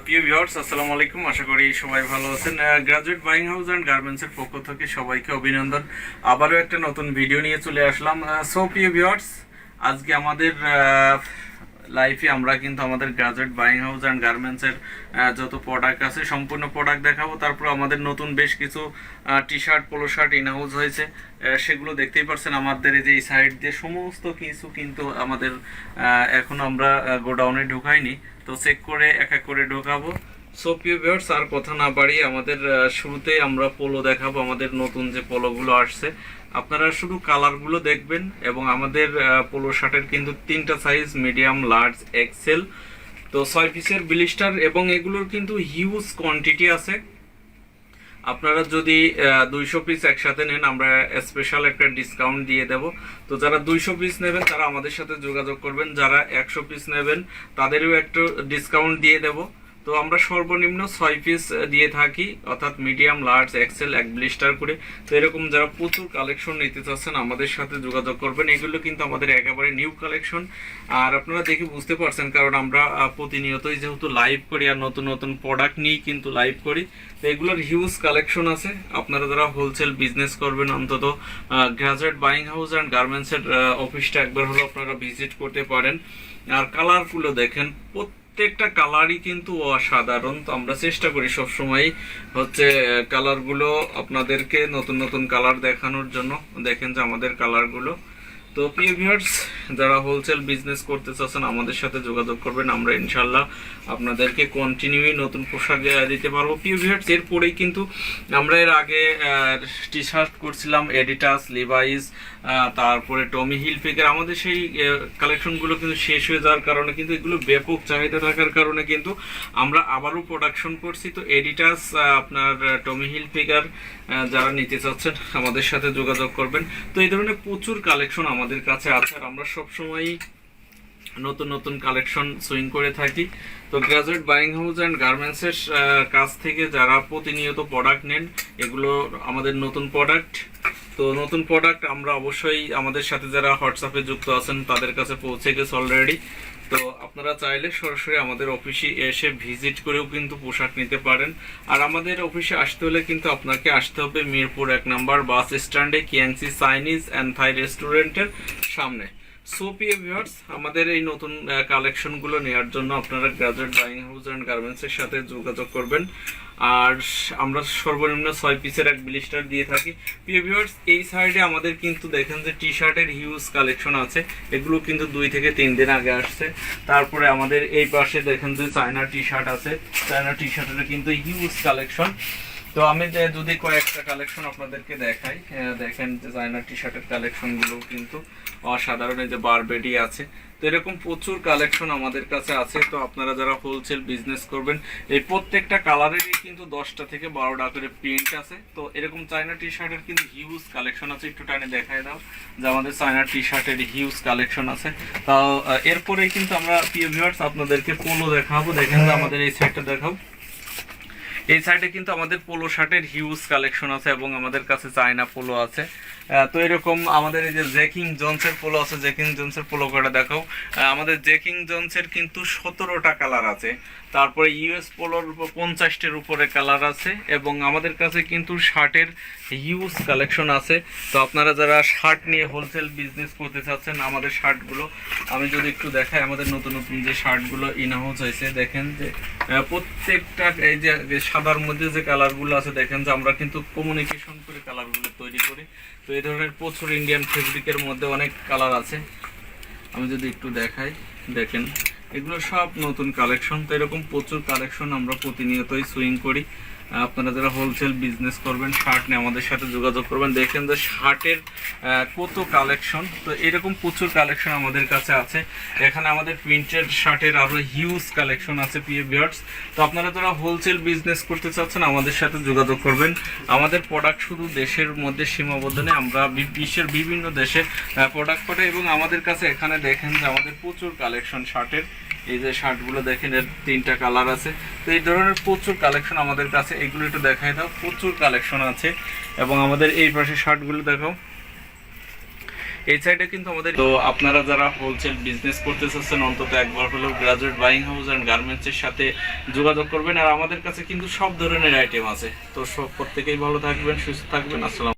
প্রিয় ভিউয়ার্স, আসসালামু আলাইকুম। আশা করি সবাই ভালো আছেন। গ্রাজুয়েট বাইং হাউস অ্যান্ড গার্মেন্টসের পক্ষ থেকে সবাইকে অভিনন্দন। আবারও একটা নতুন ভিডিও নিয়ে চলে আসলাম। সো প্রিয় ভিউয়ার্স, আজকে আমাদের লাইফে আমরা কিন্তু আমাদের গ্রাজুয়েট বাইং হাউস অ্যান্ড গার্মেন্টসের যত প্রোডাক্ট আছে সম্পূর্ণ প্রোডাক্ট দেখাবো। তারপর আমাদের নতুন বেশ কিছু T shirt, polo shirt in house হয়েছে, সেগুলো দেখতেই পারছেন। আমাদের এই যে এই সাইড দিয়ে সমস্ত কিছু কিন্তু আমাদের এখন আমরা গোডাউনে ঢুকাইনি, তো চেক করে এক এক করে ঢোকাবো। সো প্রিয় ভিউয়ার্স, আর কথা না বাড়িয়ে আমাদের শুরুতেই আমরা পোলো দেখাবো। আমাদের নতুন যে পোলোগুলো আসছে, আপনারা শুধু কালারগুলো দেখবেন। এবং আমাদের পোলো শার্টের কিন্তু 3টা সাইজ, মিডিয়াম, লার্জ, এক্সেল, তো 6 পিসের ব্লিস্টার, এবং এগুলোর কিন্তু হিউজ কোয়ান্টিটি আছে। আপনারা যদি 200 পিস একসাথে নেন, আমরা স্পেশাল একটা ডিসকাউন্ট দিয়ে দেব। তো যারা 200 পিস নেবেন তারা আমাদের সাথে যোগাযোগ করবেন, যারা 100 পিস নেবেন তাদেরও একটু ডিসকাউন্ট দিয়ে দেব। তো আমরা সর্বনিম্ন 6 পিস দিয়ে থাকি, অর্থাৎ মিডিয়াম, লার্জ, এক্সেল, এক ব্লিস্টার করে। তো এরকম যারা প্রচুর কালেকশন নিতে চাচ্ছেন আমাদের সাথে যোগাযোগ করবেন। এগুলো কিন্তু আমাদের একেবারে নিউ কালেকশন, আর আপনারা দেখে বুঝতে পারছেন, কারণ আমরা প্রতিনিয়তই যেহেতু লাইভ করি আর নতুন নতুন প্রোডাক্ট নিয়েই কিন্তু লাইভ করি। তো এগুলোর হিউজ কালেকশন আছে। আপনারা যারা হোলসেল বিজনেস করবেন, অন্তত গ্রাজুয়েট বাইং হাউস অ্যান্ড গার্মেন্টসের অফিসটা একবার হলো আপনারা ভিজিট করতে পারেন। আর কালারগুলো দেখেন, প্রত্যেকটা কালারই কিন্তু অসাধারণ। তো আমরা চেষ্টা করি সবসময় হচ্ছে কালারগুলো আপনাদেরকে নতুন নতুন কালার দেখানোর জন্য। দেখেন যে আমাদের কালারগুলো। তো প্রিয় ভিউয়ার্স, যারা হোলসেল বিজনেস করতে চাচ্ছেন আমাদের সাথে যোগাযোগ করবেন। আমরা ইনশাল্লাহ আপনাদেরকে কন্টিনিউই নতুন পোশাক দিতে পারবো। প্রিয় ভিউয়ার্স, এরপরেই কিন্তু আমরা এর আগে টি শার্ট করছিলাম এডিটাস, লিভাইস, তারপরে টমি হিলফিগার। আমাদের সেই কালেকশনগুলো কিন্তু শেষ হয়ে যাওয়ার কারণে, কিন্তু এগুলো ব্যাপক চাহিদা থাকার কারণে কিন্তু আমরা আবারও প্রোডাকশন করছি। তো এডিটাস, আপনার টমি হিলফিগার যারা নিতে চাচ্ছেন আমাদের সাথে যোগাযোগ করবেন। তো এই ধরনের প্রচুর কালেকশন আমাদের কাছে আছে, আর আমরা সবসময় নতুন নতুন কালেকশন সুইং করে থাকি। তো গ্রাজুয়েট বাইং হাউস অ্যান্ড গার্মেন্টসের কাছ থেকে যারা প্রতিনিয়ত প্রোডাক্ট নেন, এগুলো আমাদের নতুন প্রোডাক্ট। তো নতুন প্রোডাক্ট আমরা অবশ্যই আমাদের সাথে যারা হোয়াটসঅ্যাপে যুক্ত আছেন তাদের কাছে পৌঁছে গেছে অলরেডি। তো আপনারা চাইলে সরাসরি আমাদের অফিসে এসে ভিজিট করেও কিন্তু পোশাক নিতে পারেন। আর আমাদের অফিসে আসতে হলে কিন্তু আপনাকে আসতে হবে মিরপুর 1 নম্বর বাস স্ট্যান্ডে, কিয়াংসি চাইনিজ অ্যান্ড থাই রেস্টুরেন্টের সামনে। সো প্রিয় ভিউয়ার্স, আমাদের এই নতুন কালেকশনগুলো নেওয়ার জন্য আপনারা গ্রাজুয়েট বাইং হাউস অ্যান্ড গার্মেন্টসের সাথে যোগাযোগ করবেন। আর আমরা সর্বনিম্ন 6 পিসের এক ব্লিস্টার দিয়ে থাকি। প্রিয় ভিউয়ার্স, এই সাইডে আমাদের কিন্তু দেখেন যে টি শার্টের হিউজ কালেকশন আছে। এগুলো কিন্তু 2 থেকে 3 দিন আগে আসছে। তারপরে আমাদের এই পাশে দেখেন যে চায়না টি শার্ট আছে। চায়না টি শার্টের কিন্তু হিউজ কালেকশন। তো আমি যদি কয়েকটা কালেকশন আপনাদেরকে দেখাই, দেখেন যে চায়না টি শার্টের কালেকশনগুলো কিন্তু অসাধারণ। এই যে বারবেডি আছে। তো এরকম প্রচুর কালেকশন আমাদের কাছে আছে। তো আপনারা যারা হোলসেল বিজনেস করবেন, এই প্রত্যেকটা কালারেরই কিন্তু 10টা থেকে 12টা করে প্রিন্ট আছে। তো এরকম চায়না টি শার্টের কিন্তু হিউজ কালেকশন আছে। একটু টাইনে দেখাই দাও যে আমাদের চায়না টি শার্টের হিউজ কালেকশন আছে। তাও এরপরেই কিন্তু আমরা প্রিয় ভিউয়ার্স আপনাদেরকে পোলো দেখাবো। দেখেন যে আমাদের এই সাইডটা দেখাও। এই সাইডে কিন্তু আমাদের পোলো শার্টের হিউজ কালেকশন আছে, এবং আমাদের কাছে চায়না পোলো আছে। তো এরকম আমাদের এই যে জ্যাকিং জোন্সের পোলো আছে। জ্যাকিং জোন্সের পোলো কটা দেখাও। আমাদের জ্যাকিং জোন্সের কিন্তু 17টা কালার আছে। তারপরে ইউএস পোলোর 50টার উপরে কালার আছে, এবং আমাদের কাছে কিন্তু শার্টের হিউজ কালেকশন আছে। তো আপনারা যারা শার্ট নিয়ে হোলসেল বিজনেস করতে চাচ্ছেন, আমাদের শার্টগুলো আমি যদি একটু দেখাই, আমাদের নতুন নতুন যে শার্টগুলো ইন হাউস হয়েছে, দেখেন যে প্রত্যেকটা এই যে সাদার মধ্যে যে কালারগুলো আছে, দেখেন যে আমরা কিন্তু কমিউনিকেশন করে কালারগুলো তৈরি করি। তো এই ধরনের প্রচুর ইন্ডিয়ান ফেব্রিকের মধ্যে অনেক কালার আছে। আমি যদি একটু দেখাই, দেখেন এগুলো সব নতুন কালেকশন। তো এরকম প্রচুর কালেকশন আমরা প্রতিনিয়তই সুইং করি। আপনারা যারা হোলসেল বিজনেস করবেন, শার্ট নিয়ে আমাদের সাথে যোগাযোগ করবেন। দেখেন যে শার্টের কত কালেকশন। তো এরকম প্রচুর কালেকশন আমাদের কাছে আছে। এখানে আমাদের প্রিন্টেড শার্টের আরও হিউজ কালেকশন আছে প্রিয় ভিউয়ার্স। তো আপনারা যারা হোলসেল বিজনেস করতে চাচ্ছেন আমাদের সাথে যোগাযোগ করবেন। আমাদের প্রোডাক্ট শুধু দেশের মধ্যে সীমাবদ্ধ নেই, আমরা বিশ্বের বিভিন্ন দেশে প্রোডাক্ট পাঠাই। এবং আমাদের কাছে এখানে দেখেন যে আমাদের প্রচুর কালেকশন শার্টের। এই যে শার্টগুলো দেখেন, এর 3টা কালার আছে। তো এই ধরনের প্রচুর কালেকশন আমাদের কাছে। এগুলো একটু দেখাই দাও, প্রচুর কালেকশন আছে। এবং আমাদের এই পাশে শার্টগুলো দেখাও। এই সাইডে কিন্তু আমাদের, তো আপনারা যারা হোলসেল বিজনেস করতে চাচ্ছেন অন্তত একবার হলেও গ্রাজুয়েট বাইং হাউস অ্যান্ড গার্মেন্টসের সাথে যোগাযোগ করবেন। আর আমাদের কাছে কিন্তু সব ধরনের আইটেম আছে। তো সব প্রত্যেকেই ভালো থাকবেন, সুস্থ থাকবেন। আসসালাম।